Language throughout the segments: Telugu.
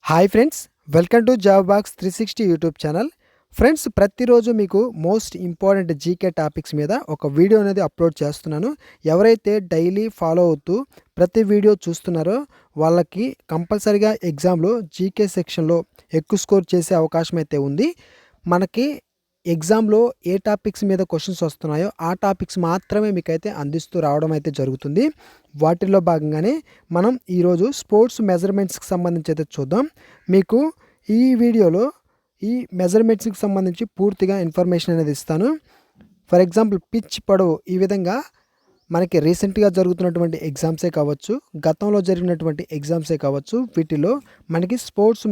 Hi friends, welcome to job box 360 YouTube channel. Friends, ప్రతిరోజు మీకు మోస్ట్ ఇంపార్టెంట్ జీకే టాపిక్స్ మీద ఒక వీడియో అనేది అప్లోడ్ చేస్తున్నాను. ఎవరైతే డైలీ ఫాలో అవుతూ ప్రతి వీడియో చూస్తున్నారో వాళ్ళకి కంపల్సరీగా ఎగ్జామ్లో జీకే సెక్షన్లో ఎక్కువ స్కోర్ చేసే అవకాశం అయితే ఉంది. మనకి ఎగ్జామ్లో ఏ టాపిక్స్ మీద క్వశ్చన్స్ వస్తున్నాయో ఆ టాపిక్స్ మాత్రమే మీకైతే అందిస్తూ రావడం అయితే జరుగుతుంది. వాటిల్లో భాగంగానే మనం ఈరోజు స్పోర్ట్స్ మెజర్మెంట్స్కి సంబంధించి అయితే చూద్దాం. మీకు ఈ వీడియోలో ఈ మెజర్మెంట్స్కి సంబంధించి పూర్తిగా ఇన్ఫర్మేషన్ అనేది ఇస్తాను. ఫర్ ఎగ్జాంపుల్ పిచ్ పొడవు, ఈ విధంగా మనకి రీసెంట్గా జరుగుతున్నటువంటి ఎగ్జామ్సే కావచ్చు, గతంలో జరిగినటువంటి ఎగ్జామ్సే కావచ్చు, వీటిలో మనకి స్పోర్ట్స్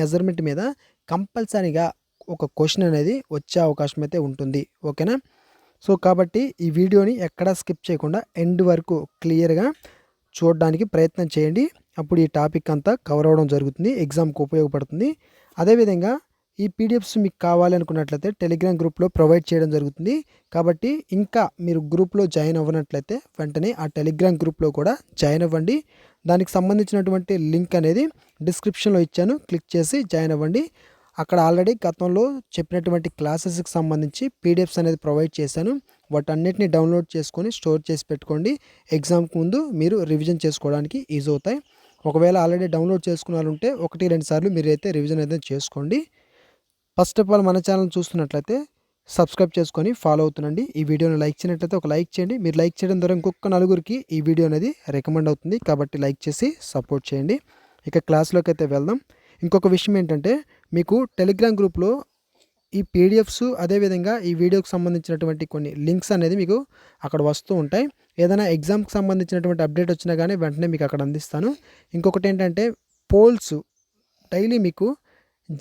మెజర్మెంట్ మీద కంపల్సరీగా ఒక క్వశ్చన్ అనేది వచ్చే అవకాశం అయితే ఉంటుంది. ఓకేనా? సో కాబట్టి ఈ వీడియోని ఎక్కడా స్కిప్ చేయకుండా ఎండ్ వరకు క్లియర్గా చూడడానికి ప్రయత్నం చేయండి. అప్పుడు ఈ టాపిక్ అంతా కవర్ అవ్వడం జరుగుతుంది, ఎగ్జామ్కి ఉపయోగపడుతుంది. అదేవిధంగా ఈ పీడిఎఫ్స్ మీకు కావాలి అనుకున్నట్లయితే టెలిగ్రామ్ గ్రూప్లో ప్రొవైడ్ చేయడం జరుగుతుంది. కాబట్టి ఇంకా మీరు గ్రూప్లో జాయిన్ అవ్వనట్లయితే వెంటనే ఆ టెలిగ్రామ్ గ్రూప్లో కూడా జాయిన్ అవ్వండి. దానికి సంబంధించినటువంటి లింక్ అనేది డిస్క్రిప్షన్లో ఇచ్చాను, క్లిక్ చేసి జాయిన్ అవ్వండి. అక్కడ ఆల్రెడీ గతంలో చెప్పినటువంటి క్లాసెస్కి సంబంధించి పీడిఎఫ్స్ అనేది ప్రొవైడ్ చేశాను. వాటన్నిటిని డౌన్లోడ్ చేసుకొని స్టోర్ చేసి పెట్టుకోండి. ఎగ్జామ్కి ముందు మీరు రివిజన్ చేసుకోవడానికి ఈజీ అవుతాయి. ఒకవేళ ఆల్రెడీ డౌన్లోడ్ చేసుకున్నారంటే 1-2 సార్లు మీరైతే రివిజన్ అయితే చేసుకోండి. ఫస్ట్ ఆఫ్ ఆల్ మన ఛానల్ చూస్తున్నట్లయితే సబ్స్క్రైబ్ చేసుకొని ఫాలో అవుతుండండి. ఈ వీడియోని లైక్ చేయనట్లయితే ఒక లైక్ చేయండి. మీరు లైక్ చేయడం ద్వారా ఇంకొక నలుగురికి ఈ వీడియో అనేది రికమెండ్ అవుతుంది. కాబట్టి లైక్ చేసి సపోర్ట్ చేయండి. ఇక క్లాస్లోకి అయితే వెళ్దాం. ఇంకొక విషయం ఏంటంటే, మీకు టెలిగ్రామ్ గ్రూప్లో ఈ పీడిఎఫ్స్ అదేవిధంగా ఈ వీడియోకి సంబంధించినటువంటి కొన్ని లింక్స్ అనేది మీకు అక్కడ వస్తూ ఉంటాయి. ఏదైనా ఎగ్జామ్కి సంబంధించినటువంటి అప్డేట్ వచ్చినా కానీ వెంటనే మీకు అక్కడ అందిస్తాను. ఇంకొకటి ఏంటంటే, పోల్స్ డైలీ మీకు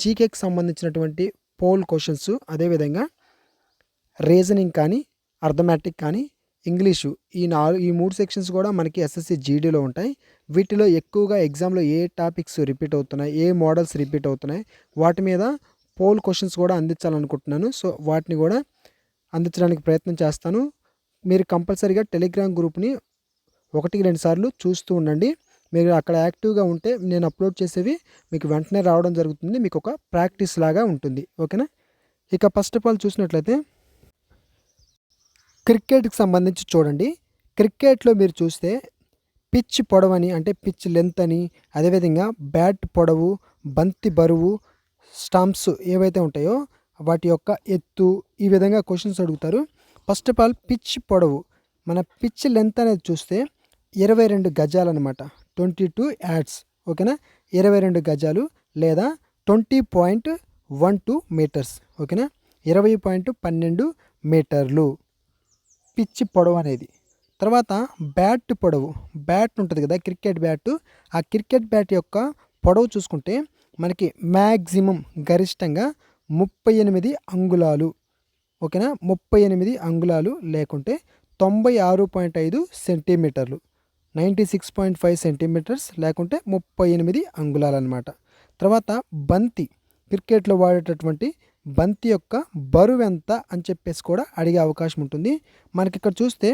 జీకేకి సంబంధించినటువంటి పోల్ క్వశ్చన్స్, అదేవిధంగా రీజనింగ్ కానీ, అర్థమెటిక్ కానీ, ఇంగ్లీషు, ఈ 3 సెక్షన్స్ కూడా మనకి ఎస్ఎస్సి జీడీలో ఉంటాయి. వీటిలో ఎక్కువగా ఎగ్జామ్లో ఏ టాపిక్స్ రిపీట్ అవుతున్నాయి, ఏ మోడల్స్ రిపీట్ అవుతున్నాయి, వాటి మీద పోల్ క్వశ్చన్స్ కూడా అందించాలనుకుంటున్నాను. సో వాటిని కూడా అందించడానికి ప్రయత్నం చేస్తాను. మీరు కంపల్సరీగా టెలిగ్రామ్ గ్రూప్ని 1-2 సార్లు చూస్తూ ఉండండి. మీరు అక్కడ యాక్టివ్గా ఉంటే నేను అప్లోడ్ చేసేవి మీకు వెంటనే రావడం జరుగుతుంది. మీకు ఒక ప్రాక్టీస్ లాగా ఉంటుంది. ఓకేనా? ఇక ఫస్ట్ ఆఫ్ ఆల్ చూసినట్లయితే క్రికెట్కి సంబంధించి చూడండి. క్రికెట్లో మీరు చూస్తే పిచ్ పొడవని, అంటే పిచ్ లెంత్ అని, అదేవిధంగా బ్యాట్ పొడవు, బంతి బరువు, స్టంప్స్ ఏవైతే ఉంటాయో వాటి యొక్క ఎత్తు, ఈ విధంగా క్వశ్చన్స్ అడుగుతారు. ఫస్ట్ ఆఫ్ ఆల్ పిచ్ పొడవు, మన పిచ్ లెంత్ అనేది చూస్తే 22 గజాలు అనమాట. 22 యాడ్స్. ఓకేనా? 22 గజాలు లేదా 20.12 మీటర్స్. ఓకేనా? 20.12 మీటర్లు పిచ్ పొడవు అనేది. తర్వాత బ్యాట్ పొడవు, బ్యాట్ ఉంటుంది కదా, క్రికెట్ బ్యాట్, ఆ క్రికెట్ బ్యాట్ యొక్క పొడవు చూసుకుంటే మనకి మ్యాక్సిమం గరిష్టంగా 38 అంగుళాలు. ఓకేనా? 38 అంగుళాలు లేకుంటే 96.5 సెంటీమీటర్లు, 96.5 సెంటీమీటర్స్ లేకుంటే 38 అంగుళాలు అనమాట. తర్వాత బంతి, క్రికెట్లో వాడేటటువంటి బంతి యొక్క బరువు ఎంత అని చెప్పేసి కూడా అడిగే అవకాశం ఉంటుంది. మనకి ఇక్కడ చూస్తే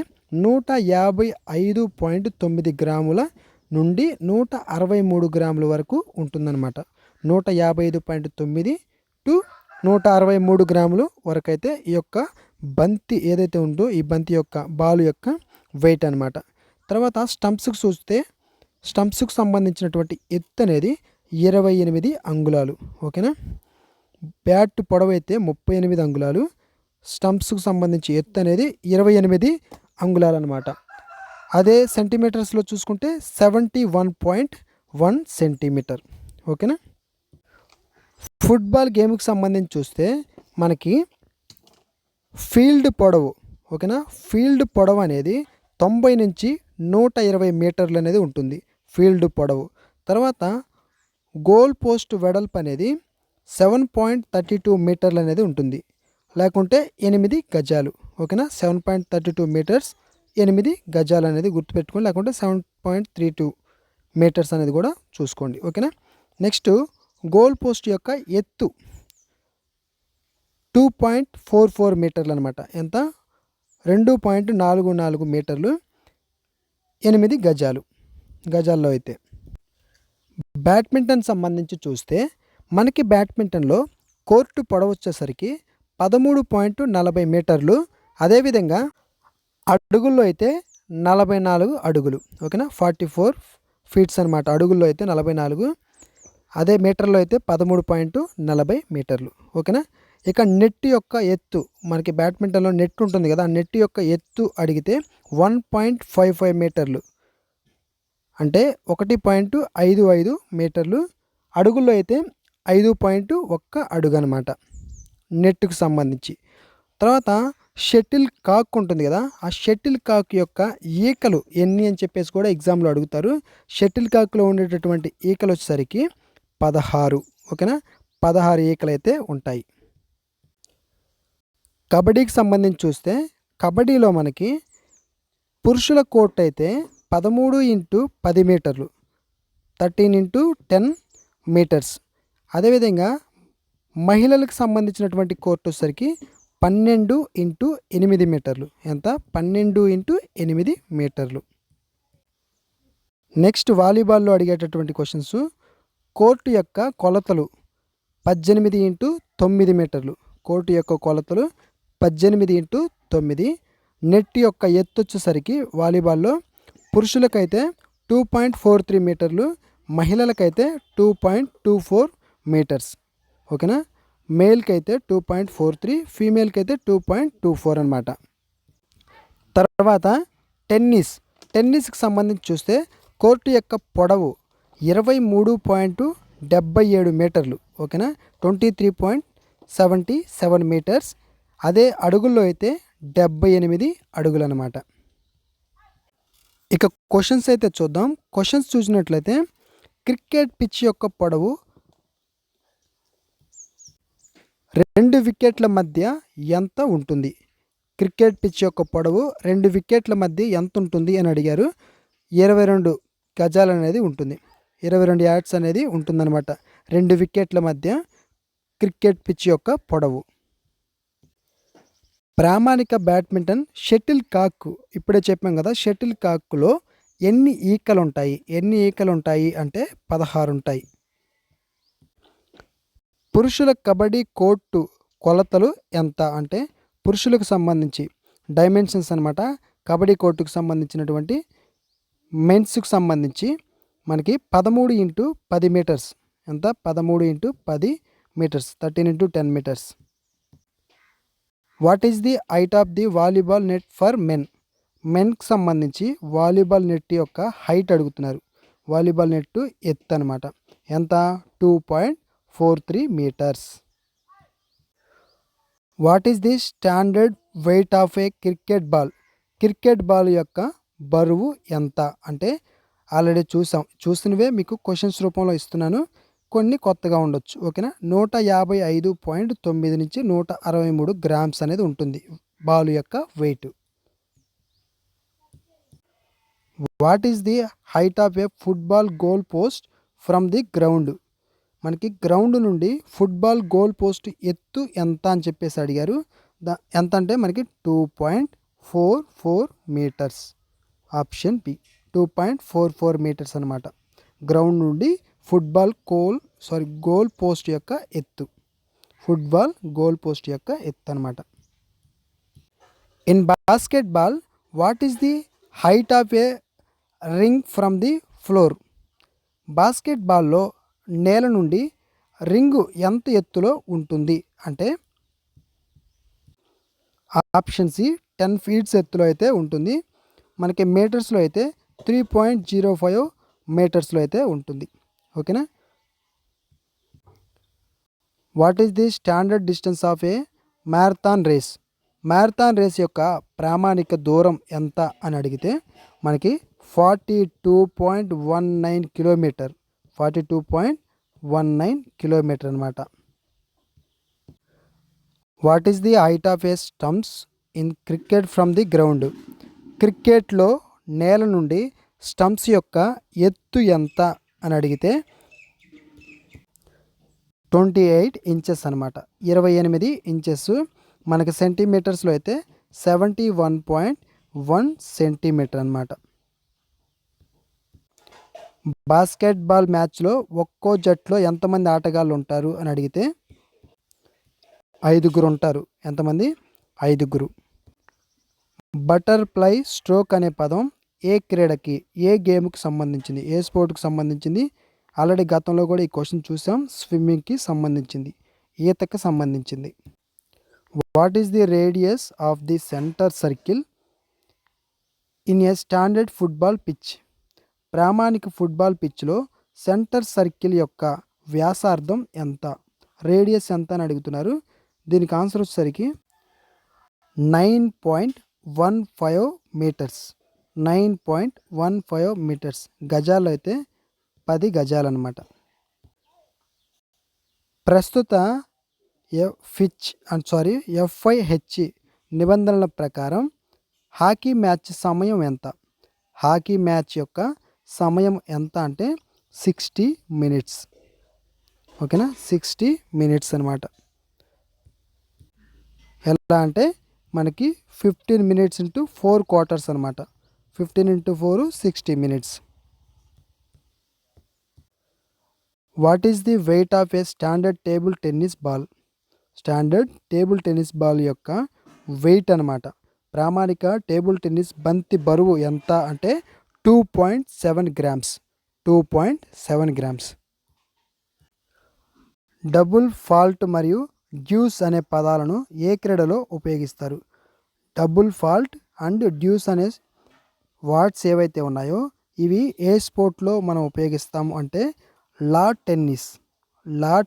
155.9 గ్రాముల నుండి 163 గ్రాముల వరకు ఉంటుందన్నమాట. 155.9 టు 163 గ్రాములు వరకు అయితే ఈ యొక్క బంతి ఏదైతే ఉందో ఈ బంతి యొక్క బాలు యొక్క వెయిట్ అనమాట. తర్వాత స్టంప్స్కి చూస్తే స్టంప్స్కి సంబంధించినటువంటి ఎత్తు అనేది 28 అంగుళాలు. ఓకేనా? బ్యాట్ పొడవు అయితే 38 అంగుళాలు, స్టంప్స్కి సంబంధించి ఎత్తు అనేది 28 అంగుళాలు అనమాట. అదే సెంటీమీటర్స్లో చూసుకుంటే 71.1 సెంటీమీటర్. ఓకేనా? ఫుట్బాల్ గేమ్కి సంబంధించి చూస్తే మనకి ఫీల్డ్ పొడవు, ఓకేనా, ఫీల్డ్ పొడవు అనేది 90 నుంచి 120 మీటర్లు అనేది ఉంటుంది ఫీల్డ్ పొడవు. తర్వాత గోల్ పోస్ట్ వెడల్పు అనేది 7.32 మీటర్లు అనేది ఉంటుంది, లేకుంటే 8 గజాలు. ఓకేనా? 7.32 మీటర్స్, 8 గజాలు అనేది గుర్తుపెట్టుకోండి, లేకుంటే 7.32 మీటర్స్ అనేది కూడా చూసుకోండి. ఓకేనా? నెక్స్ట్ గోల్ పోస్ట్ యొక్క ఎత్తు 2.44 మీటర్లు అనమాట. ఎంత? 2.44 మీటర్లు, 8 గజాలు గజాల్లో అయితే. బ్యాడ్మింటన్ సంబంధించి చూస్తే మనకి బ్యాడ్మింటన్లో కోర్టు పొడవు వచ్చేసరికి 13.40 మీటర్లు. అదేవిధంగా అడుగుల్లో అయితే 44 అడుగులు. ఓకేనా, 44 ఫీట్స్ అనమాట. అడుగుల్లో అయితే 44, అదే మీటర్లో అయితే 13.40 మీటర్లు. ఓకేనా. ఇక నెట్ యొక్క ఎత్తు, మనకి బ్యాడ్మింటన్లో నెట్ ఉంటుంది కదా, ఆ నెట్ యొక్క ఎత్తు అడిగితే 1.55 మీటర్లు, అంటే 1.55 మీటర్లు. అడుగుల్లో అయితే 5.1 అడుగు అనమాట నెట్కు సంబంధించి. తర్వాత షటిల్ కాక్ ఉంటుంది కదా, ఆ షటిల్ కాక్ యొక్క ఈకలు ఎన్ని అని చెప్పేసి కూడా ఎగ్జామ్లో అడుగుతారు. షటిల్ కాక్లో ఉండేటటువంటి ఈకలు వచ్చేసరికి 16. ఓకేనా, 16 ఈకలు అయితే ఉంటాయి. కబడ్డీకి సంబంధించి చూస్తే కబడ్డీలో మనకి పురుషుల కోర్ట్ అయితే 13x10 మీటర్లు, 13x10 మీటర్స్. అదేవిధంగా మహిళలకు సంబంధించినటువంటి కోర్టు వచ్చేసరికి 12x8 మీటర్లు. ఎంత? 12x8 మీటర్లు. నెక్స్ట్ వాలీబాల్లో అడిగేటటువంటి క్వశ్చన్స్. కోర్టు యొక్క కొలతలు 18x9 మీటర్లు. కోర్టు యొక్క కొలతలు 18x9. నెట్ యొక్క ఎత్తు వచ్చేసరికి వాలీబాల్లో పురుషులకైతే 2.43 మీటర్లు, మహిళలకైతే 2.24 మీటర్స్. ఓకేనా, మేల్కి అయితే 2.43, ఫీమేల్కి అయితే 2.24 అనమాట. తర్వాత టెన్నిస్కి సంబంధించి చూస్తే కోర్టు యొక్క పొడవు 23.77 మీటర్లు. ఓకేనా, 23.77 మీటర్స్. అదే అడుగుల్లో అయితే 78 అడుగులు అనమాట. ఇక క్వశ్చన్స్ అయితే చూద్దాం. క్వశ్చన్స్ చూసినట్లయితే క్రికెట్ పిచ్ యొక్క పొడవు 2 వికెట్ల మధ్య ఎంత ఉంటుంది? క్రికెట్ పిచ్ యొక్క పొడవు 2 వికెట్ల మధ్య ఎంత ఉంటుంది అని అడిగారు. 22 గజాలు అనేది ఉంటుంది, 22 యార్డ్స్ అనేది ఉంటుందన్నమాట 2 వికెట్ల మధ్య క్రికెట్ పిచ్ యొక్క పొడవు. ప్రామాణిక బ్యాడ్మింటన్ షటిల్ కాక్, ఇప్పుడే చెప్పాం కదా, షటిల్ కాక్లో ఎన్ని ఈకలు ఉంటాయి అంటే 16 ఉంటాయి. పురుషుల కబడ్డీ కోర్టు కొలతలు ఎంత అంటే పురుషులకు సంబంధించి డైమెన్షన్స్ అనమాట. కబడ్డీ కోర్టుకు సంబంధించినటువంటి మెన్స్కి సంబంధించి మనకి 13x10 మీటర్స్. ఎంత? 13x10 metres, 13x10 metres. What is the height of the volleyball net for మెన్కి సంబంధించి వాలీబాల్ నెట్ యొక్క హైట్ అడుగుతున్నారు. వాలీబాల్ నెట్ ఎత్తు అనమాట. ఎంత? 2.43 metres. What is the standard weight of a cricket ball యొక్క బరువు ఎంత అంటే ఆల్రెడీ చూసినవే మీకు క్వశ్చన్స్ రూపంలో ఇస్తున్నాను, కొన్ని కొత్తగా ఉండొచ్చు. ఓకేనా, 155.9 నుంచి 163 గ్రామ్స్ అనేది ఉంటుంది బాల్ యొక్క weight. What is the height of a football goal post from the ground? మనకి గ్రౌండ్ నుండి ఫుట్బాల్ గోల్ పోస్ట్ ఎత్తు ఎంత అని చెప్పేసి అడిగారు. ఎంత అంటే మనకి 2.44 మీటర్స్. ఆప్షన్ బి 2.44 మీటర్స్ అనమాట. గ్రౌండ్ నుండి గోల్ పోస్ట్ యొక్క ఎత్తు, ఫుట్బాల్ గోల్ పోస్ట్ యొక్క ఎత్తు అనమాట. In basketball what is the height of a ring from the floor? బాస్కెట్బాల్లో నేల నుండి రింగు ఎంత ఎత్తులో ఉంటుంది అంటే ఆప్షన్ సి 10 ఫీట్స్ ఎత్తులో అయితే ఉంటుంది. మనకి మీటర్స్లో అయితే 3.05 మీటర్స్లో అయితే ఉంటుంది. ఓకేనా. What is the standard distance of a marathon race? Marathon race యొక్క ప్రామాణిక దూరం ఎంత అని అడిగితే మనకి 42.19 కిలోమీటర్, 42.19 కిలోమీటర్ అనమాట. What is the height of a stumps in cricket from the ground? క్రికెట్లో నేల నుండి స్టంప్స్ యొక్క ఎత్తు ఎంత అని అడిగితే 28 ఇంచెస్ అనమాట, 28 ఇంచెస్. మనకి సెంటీమీటర్స్లో అయితే 71.1 సెంటీమీటర్ అనమాట. బాస్కెట్బాల్ మ్యాచ్లో ఒక్కో జట్లో ఎంతమంది ఆటగాళ్ళు ఉంటారు అని అడిగితే 5 ఉంటారు. ఎంతమంది? 5. బటర్ఫ్లై స్ట్రోక్ అనే పదం ఏ క్రీడకి, ఏ గేమ్కి సంబంధించింది, ఏ స్పోర్ట్కి సంబంధించింది? ఆల్రెడీ గతంలో కూడా ఈ క్వశ్చన్ చూసాం. స్విమ్మింగ్కి సంబంధించింది, ఈతకి సంబంధించింది. What is the radius of the centre circle in a standard football pitch? ప్రామాణిక ఫుట్బాల్ పిచ్లో సెంటర్ సర్కిల్ యొక్క వ్యాసార్థం ఎంత, రేడియస్ ఎంత అని అడుగుతున్నారు. దీనికి ఆన్సర్ వచ్చేసరికి 9.15 మీటర్స్. 9.15 మీటర్స్. గజాల్లో అయితే 10 గజాలు అనమాట. ప్రస్తుత FIH నిబంధనల ప్రకారం హాకీ మ్యాచ్ సమయం ఎంత? హాకీ మ్యాచ్ యొక్క సమయం ఎంత అంటే 60 మినిట్స్. ఓకేనా, 60 మినిట్స్ అనమాట. ఎలా అంటే మనకి 15 మినిట్స్ ఇంటూ 4 క్వార్టర్స్ అనమాట. 15 into 4 60 minutes. What is the weight of A standard table tennis ball? Standard table tennis ball యొక్క వెయిట్ అనమాట. ప్రామాణిక టేబుల్ టెన్నిస్ బంతి బరువు ఎంత అంటే 2.7 గ్రామ్స్. 2.7 గ్రామ్స్. డబుల్ ఫాల్ట్ మరియు డ్యూస్ అనే పదాలను ఏ క్రీడలో ఉపయోగిస్తారు? డబుల్ ఫాల్ట్ అండ్ డ్యూస్ అనే వర్డ్స్ ఏవైతే ఉన్నాయో ఇవి ఏ స్పోర్ట్లో మనం ఉపయోగిస్తాము అంటే లాన్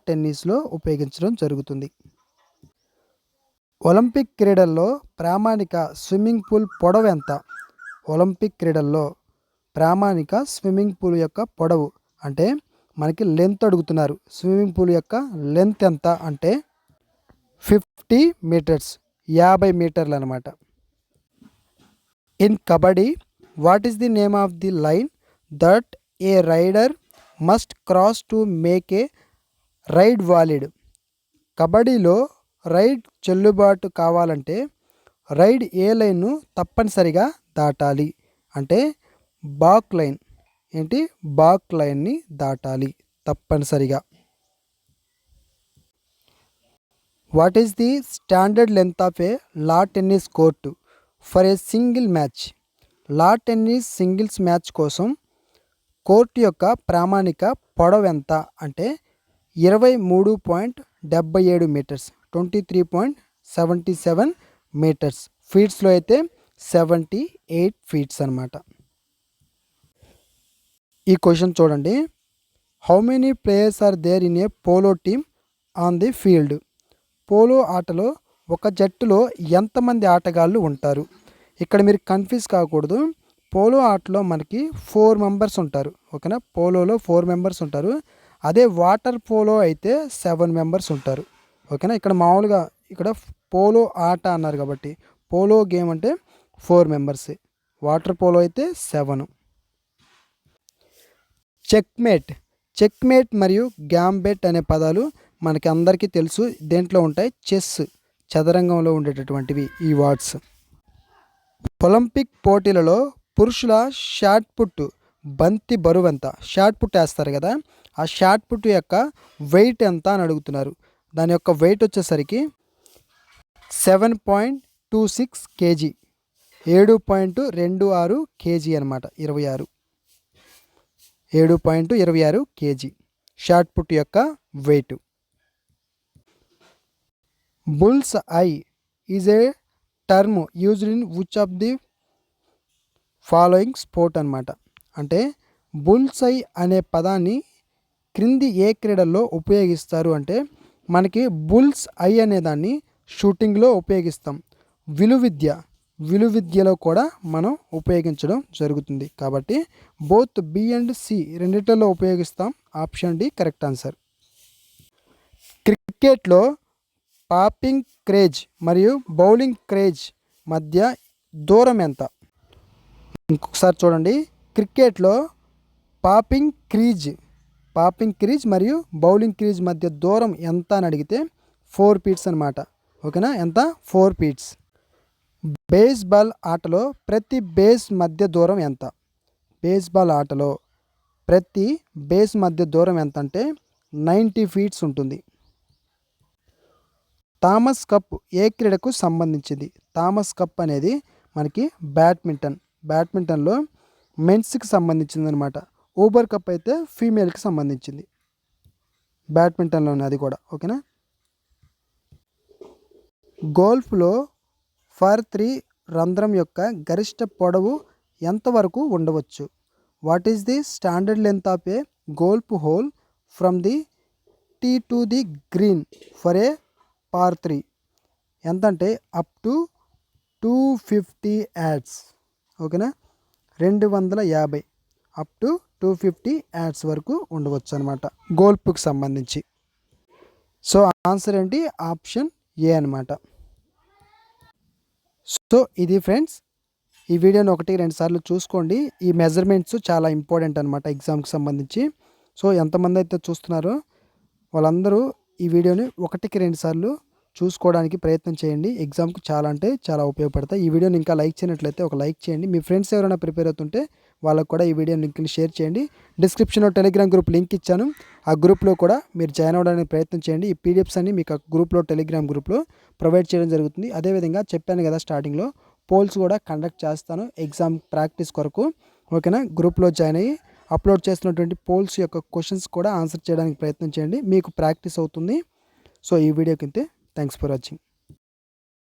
టెన్నిస్లో ఉపయోగించడం జరుగుతుంది. ఒలింపిక్ క్రీడల్లో ప్రామాణిక స్విమ్మింగ్ పూల్ పొడవు ఎంత? ఒలింపిక్ క్రీడల్లో ప్రామాణిక స్విమ్మింగ్ పూల్ యొక్క పొడవు అంటే మనకి లెంత్ అడుగుతున్నారు. స్విమ్మింగ్ పూల్ యొక్క లెంత్ ఎంత అంటే 50 మీటర్స్. 50 మీటర్లు అనమాట. In kabaddi what is the name of the line that a raider must cross to make a raid valid? కబడ్డీలో రైడ్ చెల్లుబాటు కావాలంటే రైడ్ ఏ లైన్ను తప్పనిసరిగా దాటాలి అంటే బాక్ లైన్. ఏంటి? బాక్ లైన్ని దాటాలి తప్పనిసరిగా. What is the standard length of a lawn tennis court for a single match? Lawn tennis singles match కోసం కోర్టు యొక్క ప్రామాణిక పొడవు ఎంత అంటే 23.77 మీటర్స్. 23.77 మీటర్స్. ఫీట్స్లో అయితే 78 ఫీట్స్ అనమాట. ఈ క్వశ్చన్ చూడండి. How many players are there in a polo team on the field? Polo ఆటలో ఒక జట్టులో ఎంతమంది ఆటగాళ్ళు ఉంటారు? ఇక్కడ మీరు కన్ఫ్యూజ్ కాకూడదు. పోలో ఆటలో మనకి 4 మెంబర్స్ ఉంటారు. ఓకేనా, పోలోలో 4 మెంబర్స్ ఉంటారు. అదే వాటర్ పోలో అయితే 7 మెంబర్స్ ఉంటారు. ఓకేనా, ఇక్కడ మామూలుగా ఇక్కడ పోలో ఆట అన్నారు కాబట్టి పోలో గేమ్ అంటే 4 మెంబర్సే. వాటర్ పోలో అయితే 7. చెక్మేట్ మరియు గ్యాంబెట్ అనే పదాలు మనకి అందరికీ తెలుసు. దేంట్లో ఉంటాయి? చెస్, చదరంగంలో ఉండేటటువంటివి ఈ వర్డ్స్. ఒలింపిక్ పోటీలలో పురుషుల షాట్ పుట్ బంతి బరువు ఎంత? షాట్ పుట్ వేస్తారు కదా, ఆ షాట్ పుట్ యొక్క వెయిట్ ఎంత అని అడుగుతున్నారు. దాని యొక్క వెయిట్ వచ్చేసరికి 7.26 కేజీ. 7.26 కేజీ అనమాట. 7.26 కేజీ షాట్ పుట్ యొక్క weight. Bull's eye is a term used in which of the following sport అనమాట. అంటే బుల్స్ ఐ అనే పదాన్ని క్రింది ఏ క్రీడల్లో ఉపయోగిస్తారు అంటే మనకి బుల్స్ ఐ అనే దాన్ని షూటింగ్లో ఉపయోగిస్తాం. విలువిద్యలో కూడా మనం ఉపయోగించడం జరుగుతుంది. కాబట్టి బోత్ బి అండ్ సి రెండిట్లో ఉపయోగిస్తాం. Option D correct answer. క్రికెట్లో పాపింగ్ క్రేజ్ మరియు బౌలింగ్ క్రేజ్ మధ్య దూరం ఎంత? ఇంకొకసారి చూడండి. క్రికెట్లో పాపింగ్ క్రీజ్ మరియు బౌలింగ్ క్రీజ్ మధ్య దూరం ఎంత అని అడిగితే 4 ఫీట్స్ అనమాట. ఓకేనా, ఎంత? 4 ఫీట్స్. బేస్బాల్ ఆటలో ప్రతి బేస్ మధ్య దూరం ఎంత? బేస్బాల్ ఆటలో ప్రతి బేస్ మధ్య దూరం ఎంత అంటే 90 ఫీట్స్ ఉంటుంది. థామస్ కప్ ఏ క్రీడకు సంబంధించింది? థామస్ కప్ అనేది మనకి బ్యాడ్మింటన్లో మెన్స్కి సంబంధించింది అనమాట. ఊబర్ కప్ అయితే ఫీమేల్కి సంబంధించింది. బ్యాడ్మింటన్లోనే అది కూడా. ఓకేనా. గోల్ఫ్లో ఫర్ 3 రంధ్రం యొక్క గరిష్ట పొడవు ఎంతవరకు ఉండవచ్చు? What is the standard length of A golf whole from the tea to the green for a par 3? ఎంతంటే అప్ టు 250 యాడ్స్. ఓకేనా. 250 అప్ టు 250 యాడ్స్ వరకు ఉండవచ్చు అనమాట గోల్ఫ్కి సంబంధించి. సో ఆన్సర్ ఏంటి? ఆప్షన్ ఏ అనమాట. సో ఇది ఫ్రెండ్స్, ఈ వీడియోని 1-2 సార్లు చూసుకోండి. ఈ మెజర్మెంట్స్ చాలా ఇంపార్టెంట్ అనమాట ఎగ్జామ్కి సంబంధించి. సో ఎంతమంది అయితే చూస్తున్నారో వాళ్ళందరూ ఈ వీడియోని 1-2 సార్లు చూసుకోవడానికి ప్రయత్నం చేయండి. ఎగ్జామ్కి చాలా అంటే చాలా ఉపయోగపడతాయి. ఈ వీడియోని ఇంకా లైక్ చేయనట్లయితే ఒక లైక్ చేయండి. మీ ఫ్రెండ్స్ ఎవరైనా ప్రిపేర్ అవుతుంటే వాళ్ళకు కూడా ఈ వీడియో లింక్ని షేర్ చేయండి. డిస్క్రిప్షన్లో టెలిగ్రామ్ గ్రూప్ లింక్ ఇచ్చాను. ఆ గ్రూప్లో కూడా మీరు జాయిన్ అవ్వడానికి ప్రయత్నం చేయండి. ఈ పీడిఎఫ్స్ అన్ని మీకు ఆ గ్రూప్లో టెలిగ్రామ్ గ్రూప్లో ప్రొవైడ్ చేయడం జరుగుతుంది. అదేవిధంగా చెప్పాను కదా స్టార్టింగ్లో, పోల్స్ కూడా కండక్ట్ చేస్తాను ఎగ్జామ్ ప్రాక్టీస్ కొరకు. ఓకేనా. గ్రూప్లో జాయిన్ అయ్యి అప్లోడ్ చేస్తున్నటువంటి పోల్స్ యొక్క క్వశ్చన్స్ కూడా ఆన్సర్ చేయడానికి ప్రయత్నం చేయండి. మీకు ప్రాక్టీస్ అవుతుంది. సో ఈ వీడియోకి ఇంతే. Thanks for watching.